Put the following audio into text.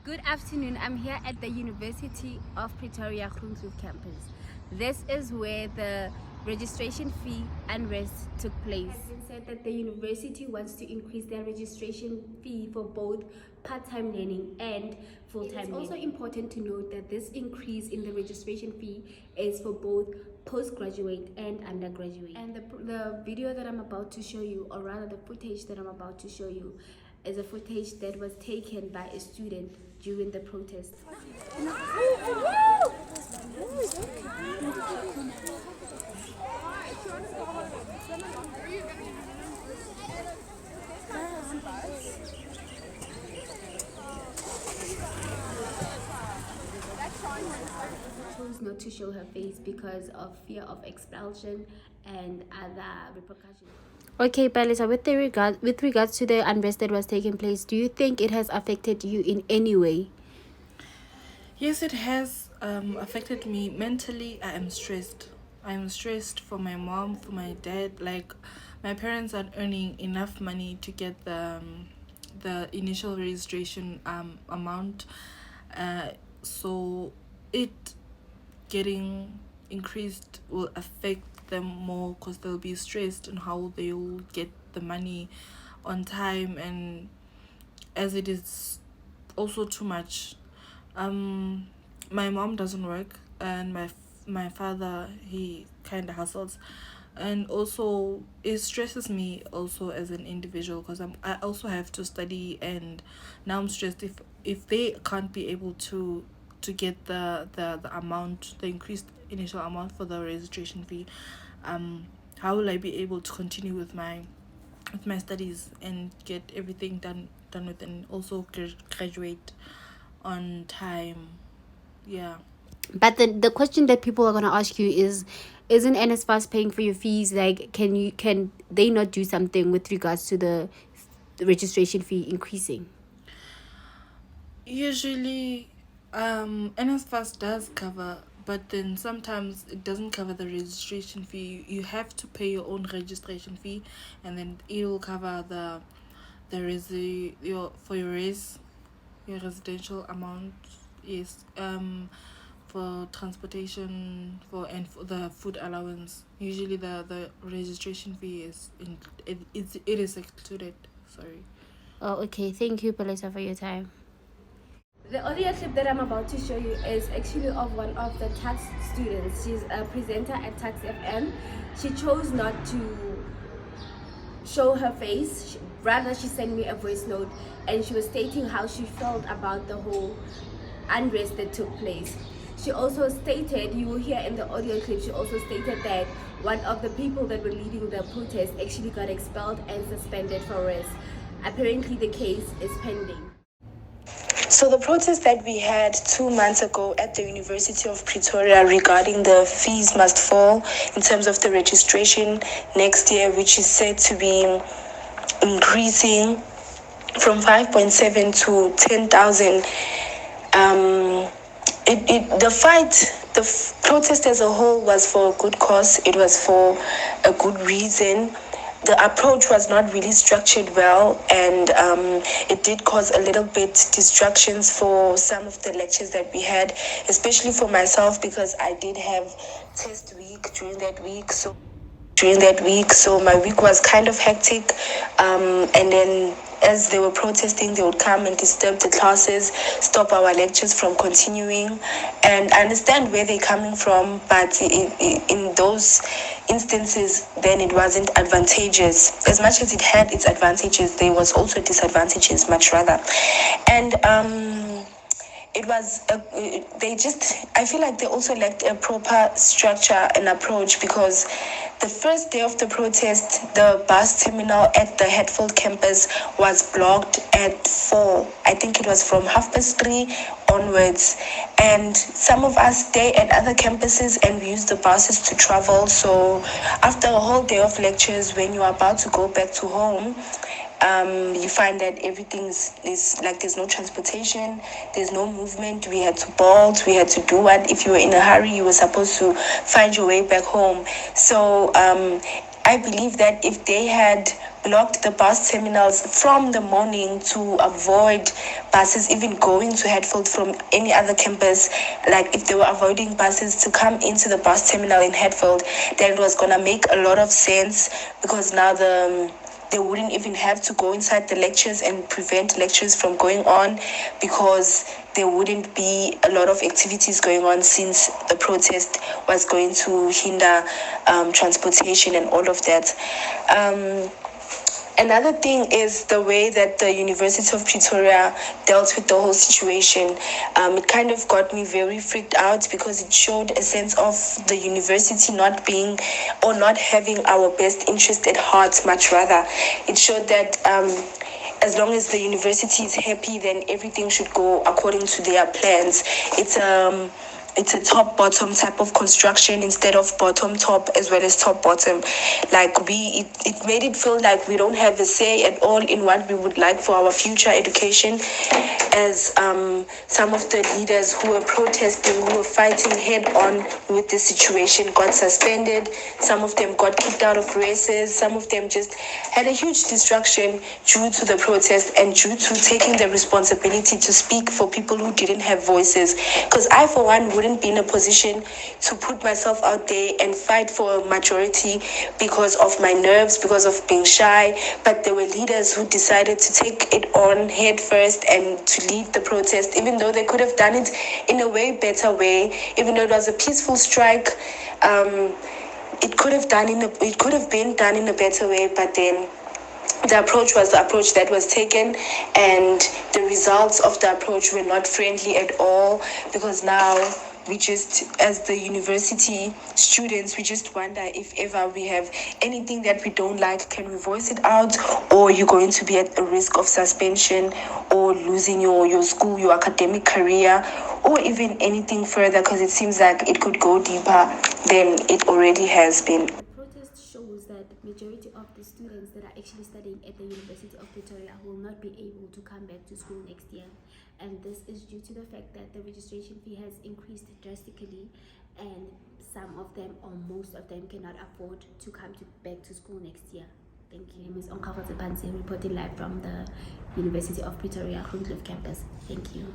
Good afternoon. I'm here at the University of Pretoria campus. This is where the registration fee unrest took place. It has been said that the university wants to increase their registration fee for both part-time learning and full-time learning. It's also important to note that this increase in the registration fee is for both postgraduate and undergraduate. And the video that I'm about to show you, or rather the footage that I'm about to show you, is a footage that was taken by a student during the protest. Chose not to show her face because of fear of expulsion and other repercussions. Okay, Palisa, with regards to the unrest that was taking place, do you think it has affected you in any way? Yes, it has affected me mentally. I am stressed. I am stressed for my mom, for my dad. Like, my parents aren't earning enough money to get the initial registration amount. So it getting increased will affect them more because they'll be stressed on how they'll get the money on time, and as it is also too much. My mom doesn't work, and my father, he kind of hustles, and also it stresses me also as an individual because I also have to study, and now I'm stressed if they can't be able to get the amount, the increased initial amount for the registration fee. How will I be able to continue with my studies and get everything done with, and also graduate on time? Yeah. But the question that people are going to ask you is, isn't NSFAS paying for your fees? Like, can they not do something with regards to the registration fee increasing? Usually, NSFAS does cover, but then sometimes it doesn't cover the registration fee. You have to pay your own registration fee, and then it will cover your residential amount. Yes. For transportation, for the food allowance. Usually the registration fee it is excluded. Sorry. Oh, okay. Thank you, Palisa, for your time. The audio clip that I'm about to show you is actually of one of the tax students. She's a presenter at Tax FM. She chose not to show her face. Rather, she sent me a voice note, and she was stating how she felt about the whole unrest that took place. She also stated, you will hear in the audio clip, she also stated that one of the people that were leading the protest actually got expelled and suspended for arrest. Apparently, the case is pending. So the protest that we had 2 months ago at the University of Pretoria regarding the fees must fall in terms of the registration next year, which is said to be increasing from 5.7 to 10,000. The protest as a whole was for a good cause. It was for a good reason. The approach was not really structured well, and it did cause a little bit distractions for some of the lectures that we had, especially for myself because I did have test week during that week. So my week was kind of hectic, and then as they were protesting, they would come and disturb the classes, stop our lectures from continuing. And I understand where they're coming from, but in those instances, then it wasn't advantageous. As much as it had its advantages, there was also disadvantages, much rather. And it was I feel like they also lacked a proper structure and approach, because the first day of the protest, the bus terminal at the Hatfield campus was blocked at 4. I think it was from 3:30 onwards, and some of us stay at other campuses and we use the buses to travel. So after a whole day of lectures, when you're about to go back to home, you find that everything is like there's no transportation, there's no movement. We had to bolt, we had to do what, if you were in a hurry, you were supposed to find your way back home. So I believe that if they had blocked the bus terminals from the morning to avoid buses even going to Hatfield from any other campus, like if they were avoiding buses to come into the bus terminal in Hatfield, then it was gonna make a lot of sense, because now they wouldn't even have to go inside the lectures and prevent lectures from going on, because there wouldn't be a lot of activities going on, since the protest was going to hinder transportation and all of that. Another thing is the way that the University of Pretoria dealt with the whole situation. It kind of got me very freaked out, because it showed a sense of the university not being, or not having our best interest at heart, much rather. It showed that as long as the university is happy, then everything should go according to their plans. It's a top bottom type of construction instead of bottom top as well as top bottom. Like it made it feel like we don't have a say at all in what we would like for our future education, as some of the leaders who were protesting, who were fighting head on with the situation, got suspended. Some of them got kicked out of races. Some of them just had a huge distraction due to the protest and due to taking the responsibility to speak for people who didn't have voices. Because I, for one, wouldn't be in a position to put myself out there and fight for a majority because of my nerves, because of being shy. But there were leaders who decided to take it on head first and to lead the protest, even though they could have done it in a way better way, even though it was a peaceful strike. It could have been done in a better way, but then the approach was the approach that was taken, and the results of the approach were not friendly at all, because now we just, as the university students, we just wonder if ever we have anything that we don't like, can we voice it out, or you're going to be at a risk of suspension or losing your school, your academic career, or even anything further, because it seems like it could go deeper than it already has been. The protest shows that majority of the students that are actually studying at the University of Pretoria will not be able to come back to school next year, and this is due to the fact that the registration fee has increased drastically, and some of them or most of them cannot afford to come back to school next year. Thank you. Ms. Onkafo Pansi reporting live from the University of Pretoria, Groenkloof campus. Thank you.